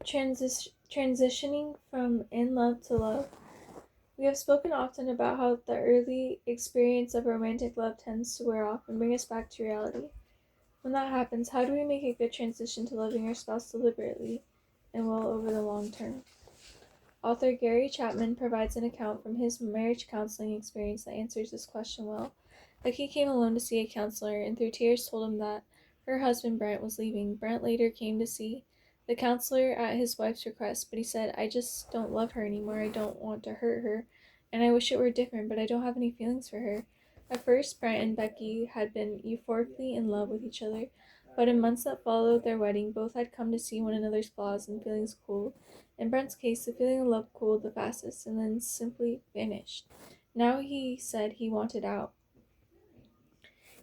Transitioning from in love to love. We have spoken often about how the early experience of romantic love tends to wear off and bring us back to reality. When that happens, how do we make a good transition to loving our spouse deliberately and well over the long term? Author Gary Chapman provides an account from his marriage counseling experience that answers this question well. Becky came alone to see a counselor and through tears told him that her husband Brent was leaving. Brent later came to see the counselor at his wife's request, but he said, "I just don't love her anymore. I don't want to hurt her, and I wish it were different, but I don't have any feelings for her." At first, Brent and Becky had been euphorically in love with each other, but in months that followed their wedding, both had come to see one another's flaws and feelings cooled. In Brent's case, the feeling of love cooled the fastest and then simply vanished. Now he said he wanted out.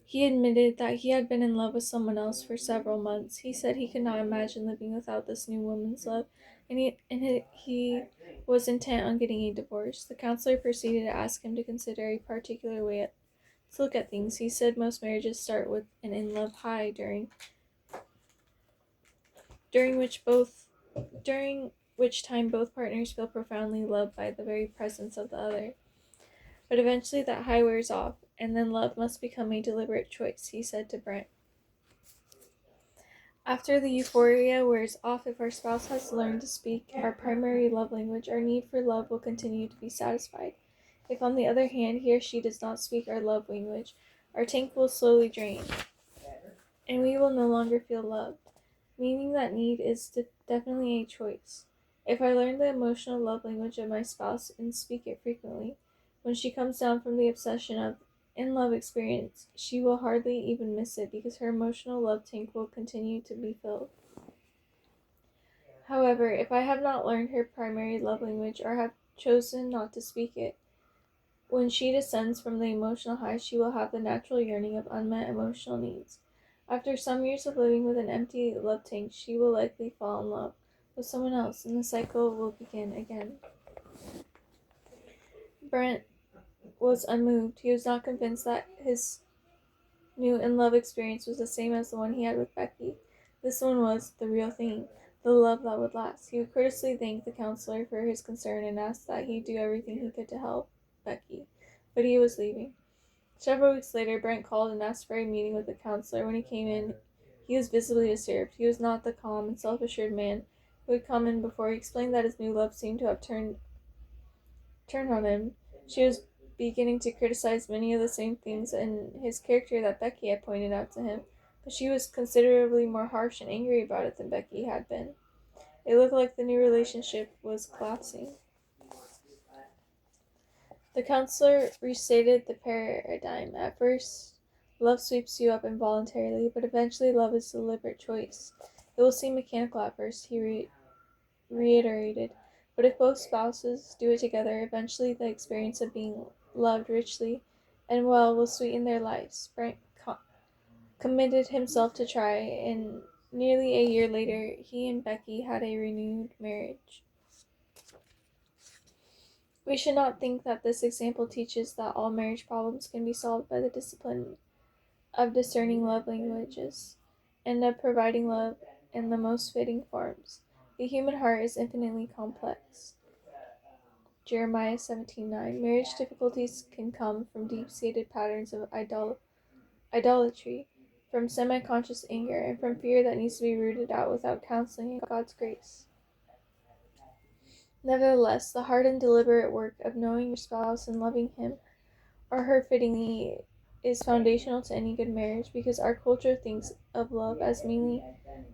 He admitted that he had been in love with someone else for several months. He said he could not imagine living without this new woman's love, and he was intent on getting a divorce. The counselor proceeded to ask him to consider a particular way to look at things. He said most marriages start with an in-love high during which both during which time both partners feel profoundly loved by the very presence of the other. But eventually that high wears off, and then love must become a deliberate choice, he said to Brent. After the euphoria wears off, if our spouse has learned to speak our primary love language, our need for love will continue to be satisfied. If, on the other hand, he or she does not speak our love language, our tank will slowly drain, and we will no longer feel loved. Meaning that need is definitely a choice. If I learn the emotional love language of my spouse and speak it frequently, when she comes down from the obsession of in-love experience, she will hardly even miss it because her emotional love tank will continue to be filled. However, if I have not learned her primary love language or have chosen not to speak it, when she descends from the emotional high, she will have the natural yearning of unmet emotional needs. After some years of living with an empty love tank, she will likely fall in love with someone else, and the cycle will begin again. Brent was unmoved. He was not convinced that his new in-love experience was the same as the one he had with Becky. This one was the real thing, the love that would last. He would courteously thank the counselor for his concern and ask that he do everything he could to help Becky, but he was leaving. Several weeks later, Brent called and asked for a meeting with the counselor. When he came in, he was visibly disturbed. He was not the calm and self-assured man who had come in before. He explained that his new love seemed to have turned on him. She was beginning to criticize many of the same things in his character that Becky had pointed out to him, but she was considerably more harsh and angry about it than Becky had been. It looked like the new relationship was collapsing. The counselor restated the paradigm. At first, love sweeps you up involuntarily, but eventually love is a deliberate choice. It will seem mechanical at first, he reiterated, but if both spouses do it together, eventually the experience of being loved richly and well will sweeten their lives. Brent committed himself to try, and nearly a year later, he and Becky had a renewed marriage. We should not think that this example teaches that all marriage problems can be solved by the discipline of discerning love languages and of providing love in the most fitting forms. The human heart is infinitely complex. Jeremiah 17:9. Marriage difficulties can come from deep-seated patterns of idolatry, from semi-conscious anger, and from fear that needs to be rooted out without counseling and God's grace. Nevertheless, the hard and deliberate work of knowing your spouse and loving him or her fittingly is foundational to any good marriage, because our culture thinks of love as mainly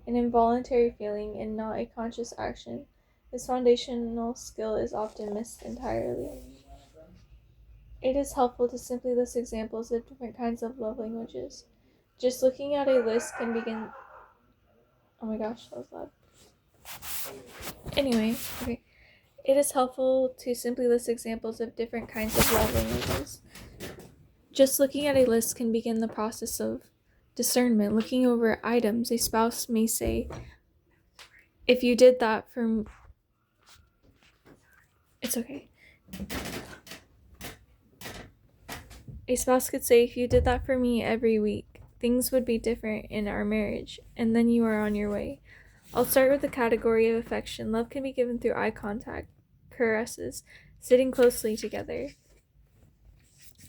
an involuntary feeling and not a conscious action. This foundational skill is often missed entirely. It is helpful to simply list examples of different kinds of love languages. Just looking at a list can begin. Oh my gosh, that was loud. Anyway, okay. It is helpful to simply list examples of different kinds of love languages. Just looking at a list can begin the process of discernment. Looking over items, a spouse may say, "If you did that for It's okay. A spouse could say, "If you did that for me every week, things would be different in our marriage, and then you are on your way." I'll start with the category of affection. Love can be given through eye contact, caresses, sitting closely together,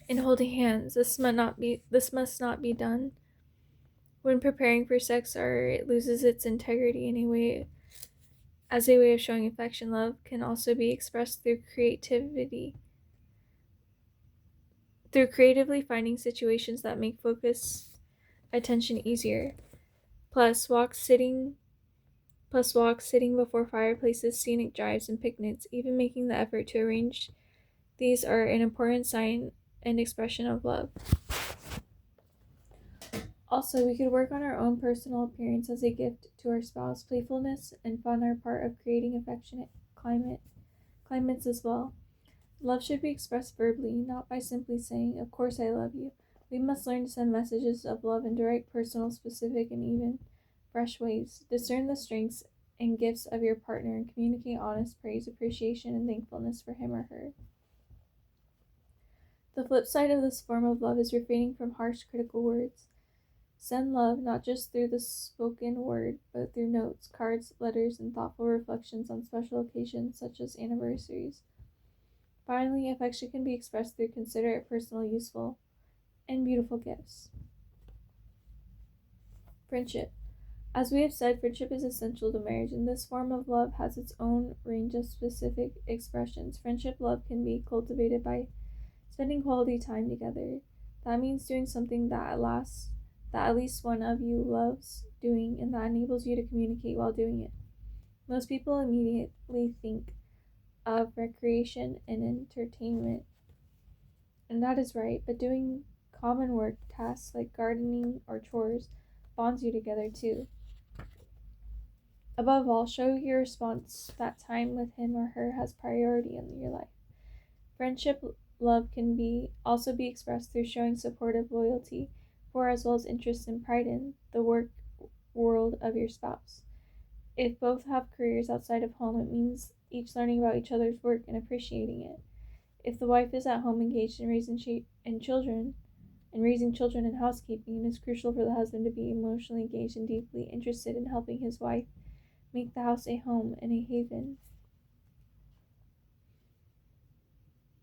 and holding hands. This must not be done when preparing for sex, or it loses its integrity in a way. As a way of showing affection, love can also be expressed through creatively finding situations that make focus attention easier. Plus, walks, sitting before fireplaces, scenic drives, and picnics, even making the effort to arrange these are an important sign and expression of love. Also, we could work on our own personal appearance as a gift to our spouse. Playfulness and fun are part of creating affectionate climates as well. Love should be expressed verbally, not by simply saying, "Of course I love you." We must learn to send messages of love in direct, personal, specific, and even fresh ways. Discern the strengths and gifts of your partner and communicate honest praise, appreciation, and thankfulness for him or her. The flip side of this form of love is refraining from harsh, critical words. Send love not just through the spoken word, but through notes, cards, letters, and thoughtful reflections on special occasions such as anniversaries. Finally, affection can be expressed through considerate, personal, useful, and beautiful gifts. Friendship. As we have said, friendship is essential to marriage, and this form of love has its own range of specific expressions. Friendship love can be cultivated by spending quality time together. That means doing something that at least one of you loves doing and that enables you to communicate while doing it. Most people immediately think of recreation and entertainment, and that is right, but doing common work tasks like gardening or chores bonds you together too. Above all, show your response that time with him or her has priority in your life. Friendship love can also be expressed through showing supportive loyalty for as well as interest and pride in the work world of your spouse. If both have careers outside of home, it means each learning about each other's work and appreciating it. If the wife is at home engaged in raising children and housekeeping, it is crucial for the husband to be emotionally engaged and deeply interested in helping his wife make the house a home and a haven.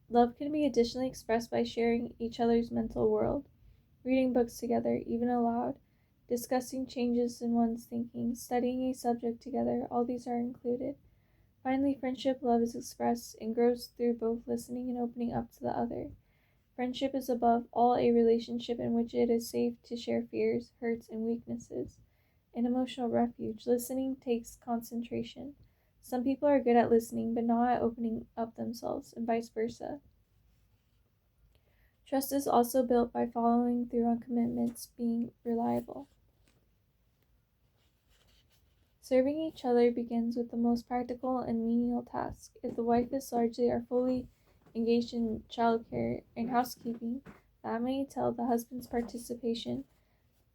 Love can be additionally expressed by sharing each other's mental world, reading books together, even aloud, discussing changes in one's thinking, studying a subject together. All these are included. Finally, friendship love is expressed and grows through both listening and opening up to the other. Friendship is above all a relationship in which it is safe to share fears, hurts, and weaknesses. An emotional refuge. Listening takes concentration. Some people are good at listening, but not at opening up themselves, and vice versa. Trust is also built by following through on commitments, being reliable. Serving each other begins with the most practical and menial tasks. If the wife is largely or fully engaged in childcare and housekeeping, that may entail the husband's participation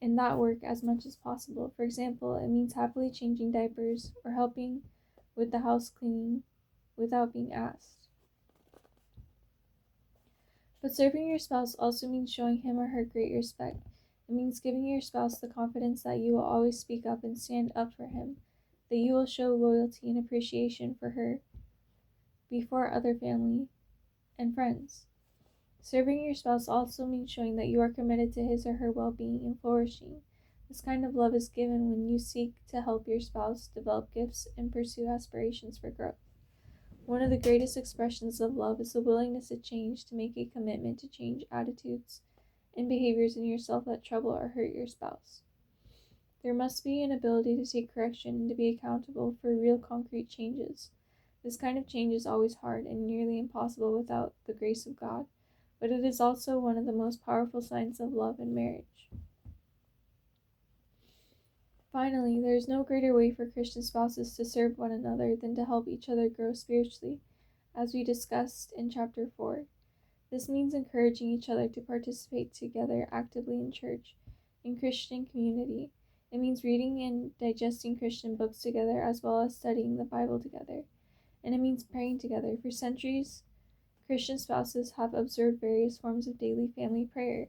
in that work as much as possible. For example, it means happily changing diapers or helping with the house cleaning without being asked. But serving your spouse also means showing him or her great respect. It means giving your spouse the confidence that you will always speak up and stand up for him, that you will show loyalty and appreciation for her before other family and friends. Serving your spouse also means showing that you are committed to his or her well-being and flourishing. This kind of love is given when you seek to help your spouse develop gifts and pursue aspirations for growth. One of the greatest expressions of love is the willingness to change, to make a commitment to change attitudes and behaviors in yourself that trouble or hurt your spouse. There must be an ability to take correction and to be accountable for real concrete changes. This kind of change is always hard and nearly impossible without the grace of God, but it is also one of the most powerful signs of love in marriage. Finally, there is no greater way for Christian spouses to serve one another than to help each other grow spiritually, as we discussed in chapter 4. This means encouraging each other to participate together actively in church, in Christian community. It means reading and digesting Christian books together as well as studying the Bible together. And it means praying together. For centuries, Christian spouses have observed various forms of daily family prayer.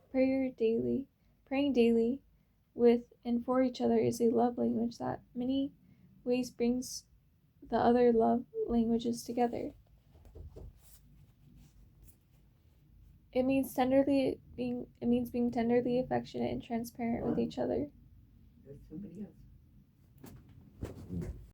Praying daily with and for each other is a love language that many ways brings the other love languages together. It means being tenderly affectionate and transparent with each other.